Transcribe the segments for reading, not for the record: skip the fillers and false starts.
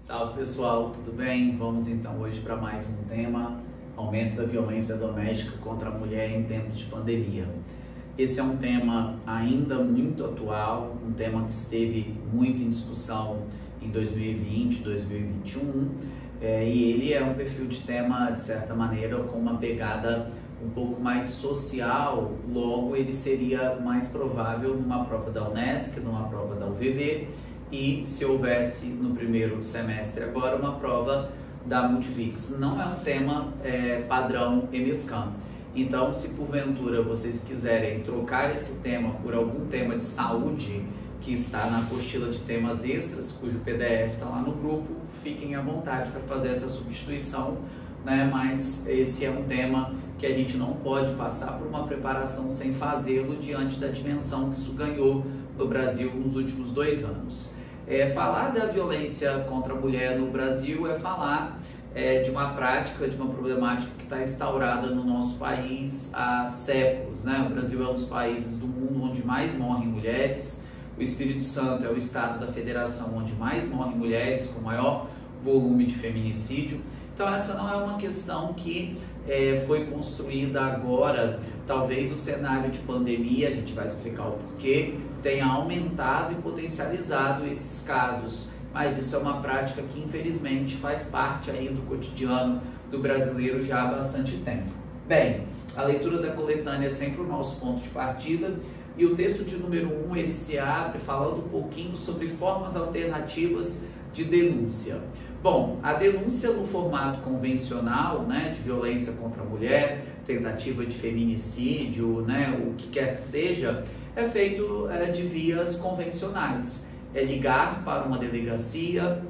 Salve pessoal, tudo bem? Vamos então hoje para mais um tema, aumento da violência doméstica contra a mulher em tempos de pandemia. Esse é um tema ainda muito atual, um tema que esteve muito em discussão em 2020, 2021, e ele é um perfil de tema, de certa maneira, com uma pegada um pouco mais social, logo ele seria mais provável numa prova da Unesc, numa prova da UVV, e se houvesse no primeiro semestre agora uma prova da Multipix. Não é um tema padrão EMESCAM. Então, se porventura vocês quiserem trocar esse tema por algum tema de saúde que está na apostila de temas extras, cujo PDF está lá no grupo, fiquem à vontade para fazer essa substituição, né? Mas esse é um tema que a gente não pode passar por uma preparação sem fazê-lo diante da dimensão que isso ganhou no Brasil nos últimos 2 anos. Falar da violência contra a mulher no Brasil é falar de uma prática, de uma problemática que está instaurada no nosso país há séculos, né? O Brasil é um dos países do mundo onde mais morrem mulheres, o Espírito Santo é o estado da federação onde mais morrem mulheres, com maior volume de feminicídio. Então essa não é uma questão que foi construída agora. Talvez o cenário de pandemia, a gente vai explicar o porquê, tenha aumentado e potencializado esses casos, mas isso é uma prática que infelizmente faz parte aí do cotidiano do brasileiro já há bastante tempo. Bem, a leitura da coletânea é sempre o nosso ponto de partida e o texto de número 1 ele se abre falando um pouquinho sobre formas alternativas de denúncia. Bom, a denúncia no formato convencional, né, de violência contra a mulher, tentativa de feminicídio, né, o que quer que seja, é feito de vias convencionais. É ligar para uma delegacia,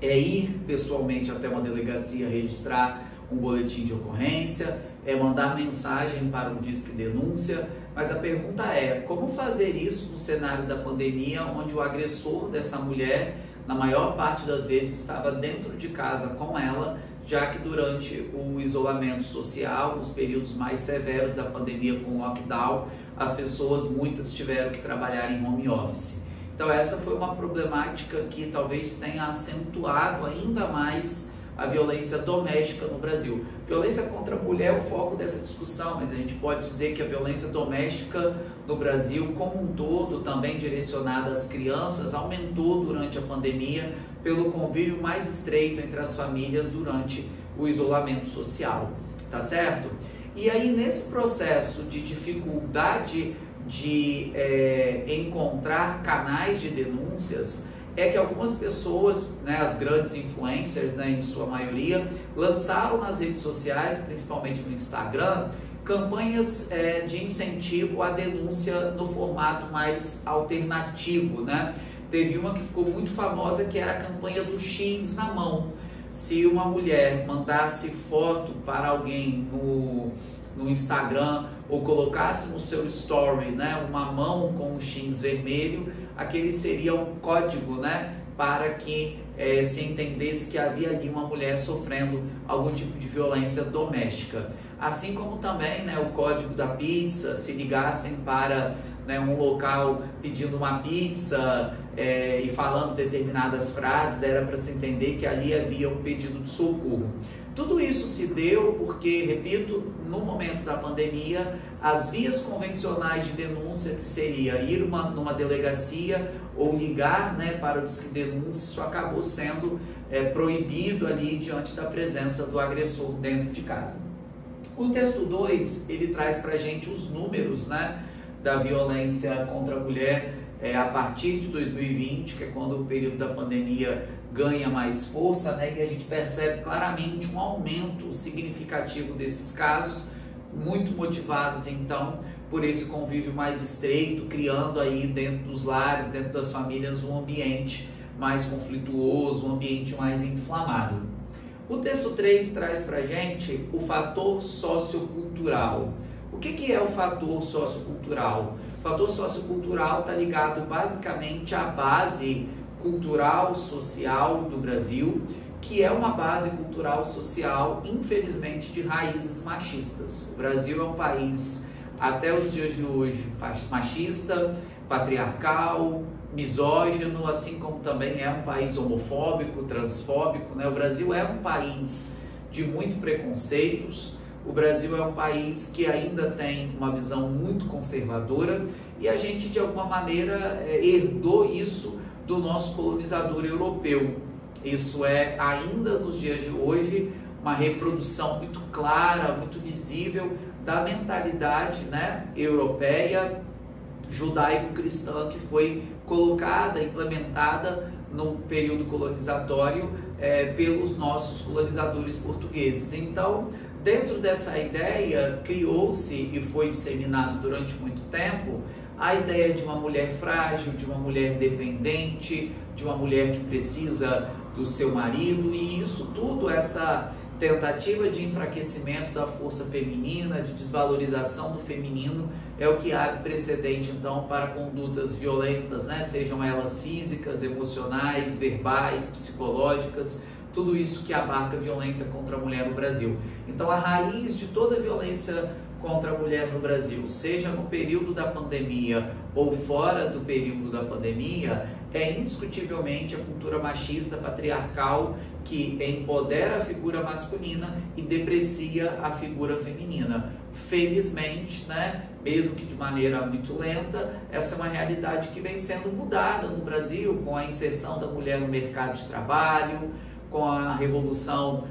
é ir pessoalmente até uma delegacia registrar um boletim de ocorrência, é mandar mensagem para um Disque Denúncia, mas a pergunta é, como fazer isso no cenário da pandemia, onde o agressor dessa mulher, na maior parte das vezes, estava dentro de casa com ela, já que durante o isolamento social, nos períodos mais severos da pandemia com lockdown, as pessoas, muitas tiveram que trabalhar em home office. Então essa foi uma problemática que talvez tenha acentuado ainda mais a violência doméstica no Brasil. Violência contra a mulher é o foco dessa discussão, mas a gente pode dizer que a violência doméstica no Brasil como um todo, também direcionada às crianças, aumentou durante a pandemia pelo convívio mais estreito entre as famílias durante o isolamento social, tá certo? E aí nesse processo de dificuldade de encontrar canais de denúncias, é que algumas pessoas, né, as grandes influencers, né, em sua maioria, lançaram nas redes sociais, principalmente no Instagram, campanhas de incentivo à denúncia no formato mais alternativo, né? Teve uma que ficou muito famosa, que era a campanha do X na mão. Se uma mulher mandasse foto para alguém no Instagram ou colocasse no seu story, né, uma mão com um X vermelho, aquele seria um código, né, para que se entendesse que havia ali uma mulher sofrendo algum tipo de violência doméstica. Assim como também, né, o código da pizza, se ligassem para, né, um local pedindo uma pizza e falando determinadas frases, era para se entender que ali havia um pedido de socorro. Tudo isso se deu porque, repito, no momento da pandemia, as vias convencionais de denúncia, que seria ir numa delegacia ou ligar, né, para o Disque Denúncia, isso acabou sendo proibido ali diante da presença do agressor dentro de casa. O texto 2, ele traz para a gente os números, né, da violência contra a mulher a partir de 2020, que é quando o período da pandemia ganha mais força, né, e a gente percebe claramente um aumento significativo desses casos, muito motivados então por esse convívio mais estreito, criando aí dentro dos lares, dentro das famílias, um ambiente mais conflituoso, um ambiente mais inflamado. O texto 3 traz para a gente o fator sociocultural. O que é o fator sociocultural? O fator sociocultural está ligado basicamente à base cultural, social do Brasil, que é uma base cultural, social, infelizmente, de raízes machistas. O Brasil é um país, até os dias de hoje, machista, patriarcal, misógino, assim como também é um país homofóbico, transfóbico, né? O Brasil é um país de muitos preconceitos, o Brasil é um país que ainda tem uma visão muito conservadora e a gente, de alguma maneira, herdou isso do nosso colonizador europeu. Isso é, ainda nos dias de hoje, uma reprodução muito clara, muito visível da mentalidade, né, europeia, judaico-cristã, que foi colocada, implementada no período colonizatório pelos nossos colonizadores portugueses. Então, dentro dessa ideia, criou-se e foi disseminado durante muito tempo a ideia de uma mulher frágil, de uma mulher dependente, de uma mulher que precisa do seu marido, e isso tudo, essa tentativa de enfraquecimento da força feminina, de desvalorização do feminino, é o que abre precedente então para condutas violentas, né? Sejam elas físicas, emocionais, verbais, psicológicas, tudo isso que abarca violência contra a mulher no Brasil. Então a raiz de toda a violência contra a mulher no Brasil, seja no período da pandemia ou fora do período da pandemia, é indiscutivelmente a cultura machista patriarcal que empodera a figura masculina e deprecia a figura feminina. Felizmente, né, mesmo que de maneira muito lenta, essa é uma realidade que vem sendo mudada no Brasil com a inserção da mulher no mercado de trabalho, com a revolução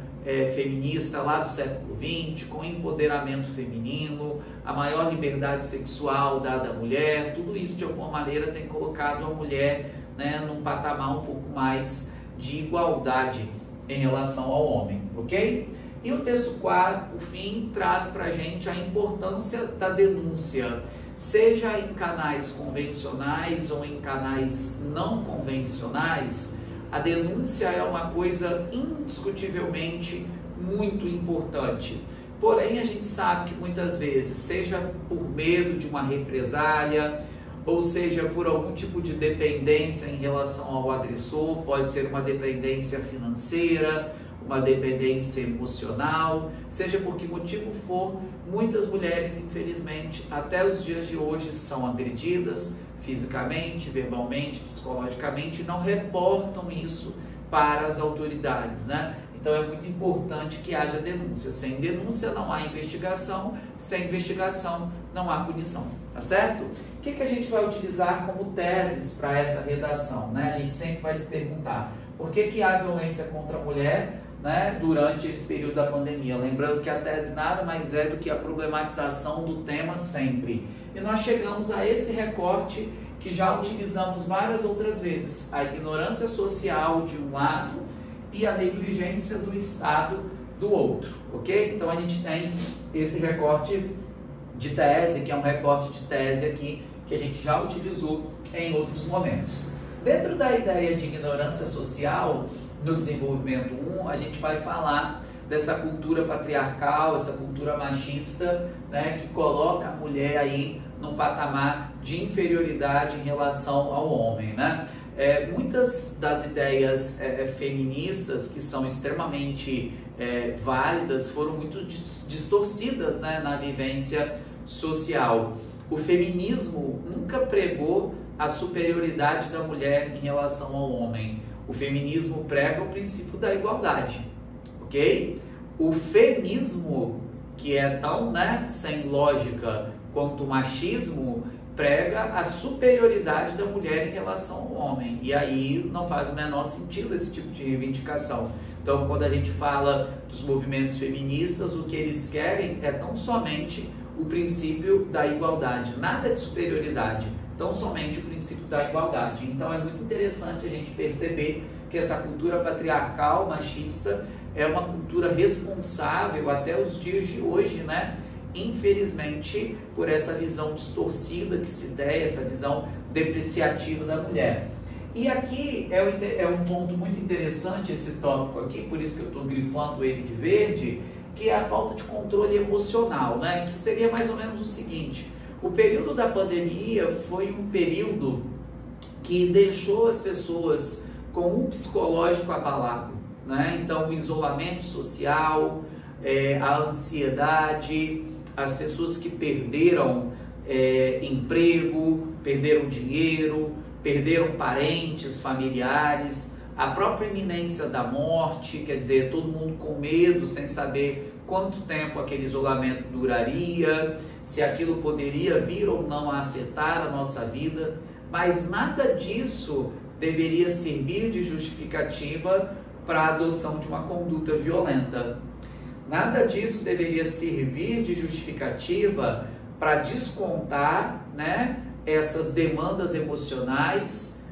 feminista lá do século XX, com o empoderamento feminino, a maior liberdade sexual dada à mulher, tudo isso de alguma maneira tem colocado a mulher, né, num patamar um pouco mais de igualdade em relação ao homem, ok? E o texto 4, por fim, traz para a gente a importância da denúncia, seja em canais convencionais ou em canais não convencionais. A denúncia é uma coisa indiscutivelmente muito importante. Porém, a gente sabe que muitas vezes, seja por medo de uma represália, ou seja por algum tipo de dependência em relação ao agressor, pode ser uma dependência financeira, uma dependência emocional, seja por que motivo for, muitas mulheres, infelizmente, até os dias de hoje são agredidas, fisicamente, verbalmente, psicologicamente, não reportam isso para as autoridades, né? Então é muito importante que haja denúncia. Sem denúncia não há investigação, sem investigação não há punição, tá certo? O que a gente vai utilizar como teses para essa redação, né? A gente sempre vai se perguntar, por que há violência contra a mulher, né, durante esse período da pandemia? Lembrando que a tese nada mais é do que a problematização do tema sempre. E nós chegamos a esse recorte que já utilizamos várias outras vezes, a ignorância social de um lado e a negligência do Estado do outro, ok? Então a gente tem esse recorte de tese, que é um recorte de tese aqui, que a gente já utilizou em outros momentos. Dentro da ideia de ignorância social, no desenvolvimento 1, a gente vai falar dessa cultura patriarcal, essa cultura machista, né, que coloca a mulher aí num patamar de inferioridade em relação ao homem, né? Muitas das ideias feministas, que são extremamente válidas, foram muito distorcidas, né, na vivência social. O feminismo nunca pregou a superioridade da mulher em relação ao homem. O feminismo prega o princípio da igualdade, ok? O feminismo, que é tão, né, sem lógica quanto o machismo, prega a superioridade da mulher em relação ao homem. E aí não faz o menor sentido esse tipo de reivindicação. Então, quando a gente fala dos movimentos feministas, o que eles querem é tão somente o princípio da igualdade, nada de superioridade, tão somente o princípio da igualdade. Então, é muito interessante a gente perceber que essa cultura patriarcal, machista, é uma cultura responsável até os dias de hoje, né? Infelizmente, por essa visão distorcida que se tem, essa visão depreciativa da mulher. E aqui é um ponto muito interessante esse tópico aqui, por isso que eu estou grifando ele de verde, que é a falta de controle emocional, né? Que seria mais ou menos o seguinte: o período da pandemia foi um período que deixou as pessoas com um psicológico abalado, né? Então, o isolamento social, a ansiedade, as pessoas que perderam emprego, perderam dinheiro, perderam parentes, familiares, a própria iminência da morte, quer dizer, todo mundo com medo, sem saber quanto tempo aquele isolamento duraria, se aquilo poderia vir ou não a afetar a nossa vida, mas nada disso deveria servir de justificativa para a adoção de uma conduta violenta. Nada disso deveria servir de justificativa para descontar, né, essas demandas emocionais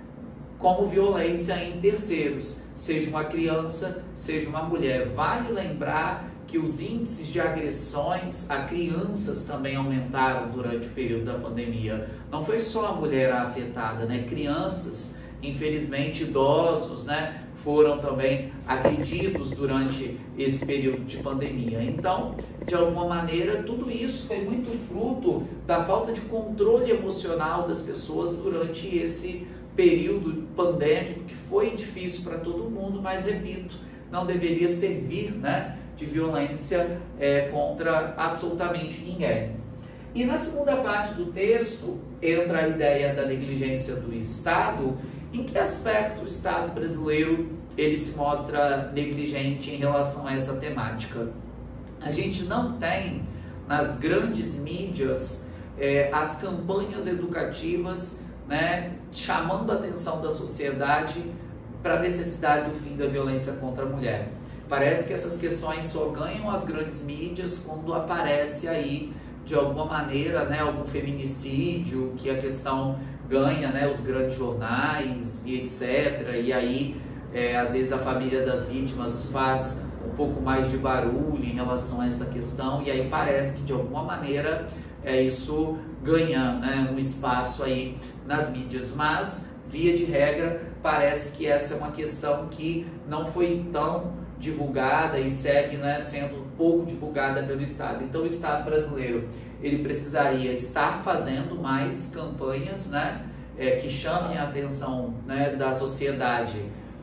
como violência em terceiros, seja uma criança, seja uma mulher. Vale lembrar que os índices de agressões a crianças também aumentaram durante o período da pandemia. Não foi só a mulher afetada, né? Crianças, infelizmente idosos, né, foram também agredidos durante esse período de pandemia. Então, de alguma maneira, tudo isso foi muito fruto da falta de controle emocional das pessoas durante esse período pandêmico, que foi difícil para todo mundo, mas, repito, não deveria servir, né, de violência contra absolutamente ninguém. E na segunda parte do texto entra a ideia da negligência do Estado. Em que aspecto o Estado brasileiro ele se mostra negligente em relação a essa temática? A gente não tem nas grandes mídias as campanhas educativas, né, chamando a atenção da sociedade para a necessidade do fim da violência contra a mulher. Parece que essas questões só ganham as grandes mídias quando aparece aí, de alguma maneira, né, algum feminicídio, que a questão ganha, né, os grandes jornais e etc. E aí, às vezes, a família das vítimas faz um pouco mais de barulho em relação a essa questão, e aí parece que, de alguma maneira, isso ganha, né, um espaço aí nas mídias. Mas, via de regra, parece que essa é uma questão que não foi tão divulgada e segue, né, sendo pouco divulgada pelo Estado. Então o Estado brasileiro ele precisaria estar fazendo mais campanhas, né, que chamem a atenção, né, da sociedade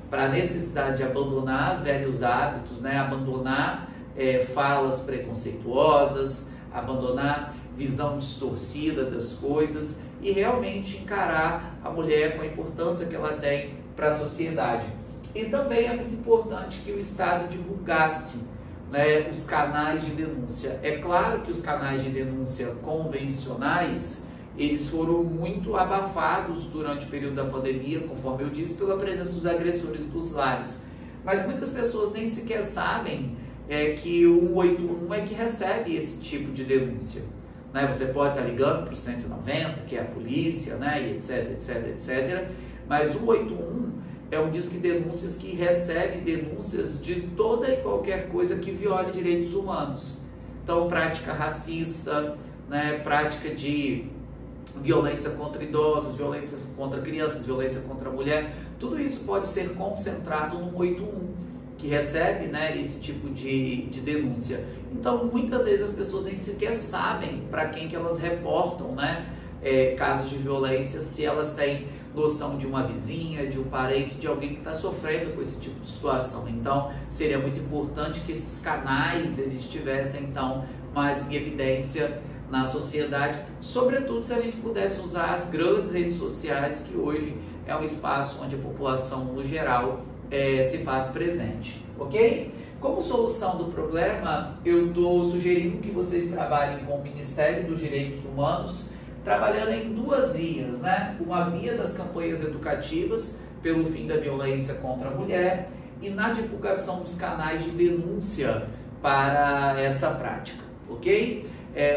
para a necessidade de abandonar velhos hábitos, né, abandonar falas preconceituosas, abandonar visão distorcida das coisas e realmente encarar a mulher com a importância que ela tem para a sociedade. E também é muito importante que o Estado divulgasse, né, os canais de denúncia. É claro que os canais de denúncia convencionais, eles foram muito abafados durante o período da pandemia, conforme eu disse, pela presença dos agressores dos lares. Mas muitas pessoas nem sequer sabem que o 181 é que recebe esse tipo de denúncia. Né? Você pode estar ligando para o 190, que é a polícia, né, e etc, etc, etc. Mas o 181 é um disque denúncias que recebe denúncias de toda e qualquer coisa que viole direitos humanos. Então, prática racista, né, prática de violência contra idosos, violência contra crianças, violência contra a mulher, tudo isso pode ser concentrado no 181, que recebe, né, esse tipo de denúncia. Então, muitas vezes as pessoas nem sequer sabem para quem que elas reportam, né, casos de violência, se elas têm noção de uma vizinha, de um parente, de alguém que está sofrendo com esse tipo de situação. Então, seria muito importante que esses canais eles estivessem, então, mais em evidência na sociedade, sobretudo se a gente pudesse usar as grandes redes sociais, que hoje é um espaço onde a população, no geral, se faz presente, ok? Como solução do problema, eu estou sugerindo que vocês trabalhem com o Ministério dos Direitos Humanos, trabalhando em duas vias, né? Uma via das campanhas educativas pelo fim da violência contra a mulher e na divulgação dos canais de denúncia para essa prática, ok?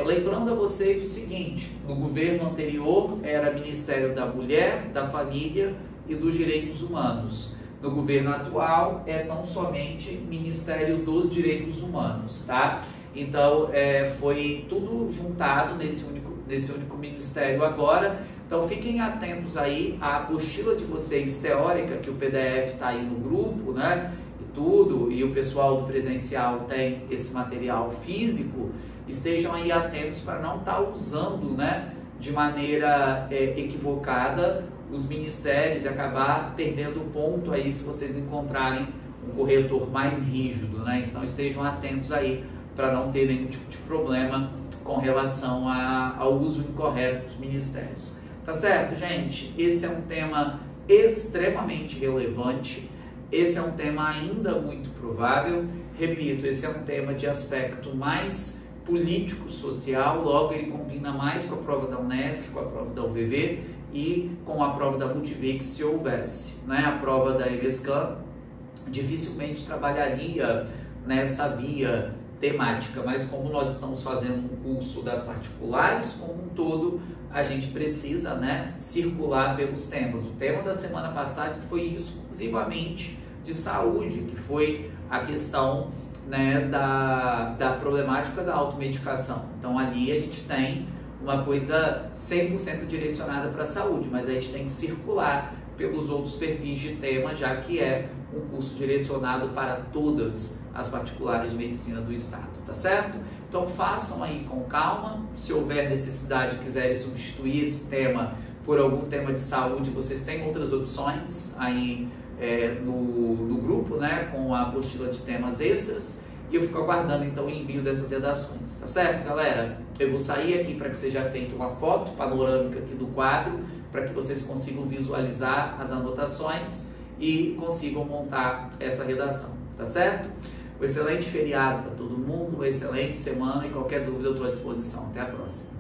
Lembrando a vocês o seguinte, no governo anterior era Ministério da Mulher, da Família e dos Direitos Humanos. No governo atual é tão somente Ministério dos Direitos Humanos, tá? Então, foi tudo juntado nesse único ministério agora. Então, fiquem atentos aí à apostila de vocês teórica, que o PDF está aí no grupo, né? E tudo, e o pessoal do presencial tem esse material físico. Estejam aí atentos para não estar usando, né, de maneira equivocada os ministérios e acabar perdendo ponto aí se vocês encontrarem um corretor mais rígido, né? Então, estejam atentos aí para não ter nenhum tipo de problema com relação ao uso incorreto dos ministérios. Tá certo, gente? Esse é um tema extremamente relevante, esse é um tema ainda muito provável, repito, esse é um tema de aspecto mais político-social, logo ele combina mais com a prova da Unesc, com a prova da UVV e com a prova da Multivix se houvesse, né? A prova da EBSCAM dificilmente trabalharia nessa via temática, mas como nós estamos fazendo um curso das particulares como um todo, a gente precisa, né, circular pelos temas. O tema da semana passada foi exclusivamente de saúde, que foi a questão, né, da problemática da automedicação. Então ali a gente tem uma coisa 100% direcionada para a saúde, mas a gente tem que circular pelos outros perfis de tema, já que é um curso direcionado para todas as particulares de medicina do estado, tá certo? Então façam aí com calma, se houver necessidade e quiserem substituir esse tema por algum tema de saúde, vocês têm outras opções aí no grupo, né, com a apostila de temas extras, e eu fico aguardando então o envio dessas redações, tá certo, galera? Eu vou sair aqui para que seja feita uma foto panorâmica aqui do quadro, para que vocês consigam visualizar as anotações e consigam montar essa redação, tá certo? Um excelente feriado para todo mundo, uma excelente semana e qualquer dúvida eu estou à disposição. Até a próxima.